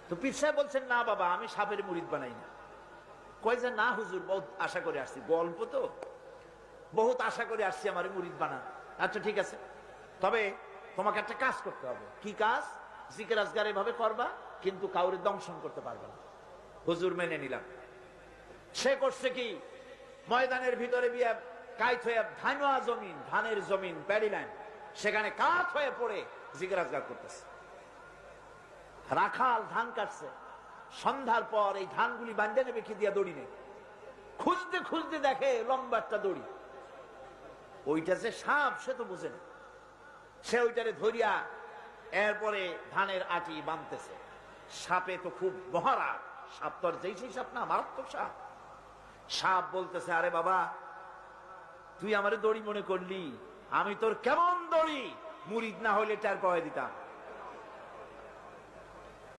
তো পীর সাহেব বলছেন, না বাবা, আমি সাপের মুরিদ বানাই না। কয় যে, না হুজুর, বহুত আশা করে আসছি, গল্প তো, বহুত আশা করে আসছি আমার মুরিদ বানান। আচ্ছা ঠিক আছে, তবে তোমাকে একটা কাজ করতে হবে। কি কাজ? জিকির আজগার এভাবে করবা, কিন্তু কাউরে দংশন করতে পারবে না। হুজুর মেনে নিলাম। সে করছে কি, ময়দানের ভিতরে বিয়া কাইত হয়ে, ধানুয়া জমিন, ধানের জমিন, প্যাডি লাইন, সেখানে কাত হয়ে পড়ে জিকির আজগার করতেছে। রাখাল ধান কাটছে, সন্ধ্যার পর এই ধানগুলি বান্ধে নেবে কি দিয়া দড়ি নেই, খুঁজতে খুঁজতে দেখে লম্বা একটা দড়ি। ওইটা যে সাপ সে তো বুঝে না, সে ওইটারে ধরিয়া এরপরে ধানের আটি বাঁধতেছে। সাপে তো খুব মহারা, সাপ তো আর যেই সেই সাপ না, মারাত্মক সাপ। সাপ বলতেছে, আরে বাবা, তুই আমারে দড়ি মনে করলি, আমি তোর কেমন দড়ি, মুরিদ না হইলে টার পাওয়া দিতাম।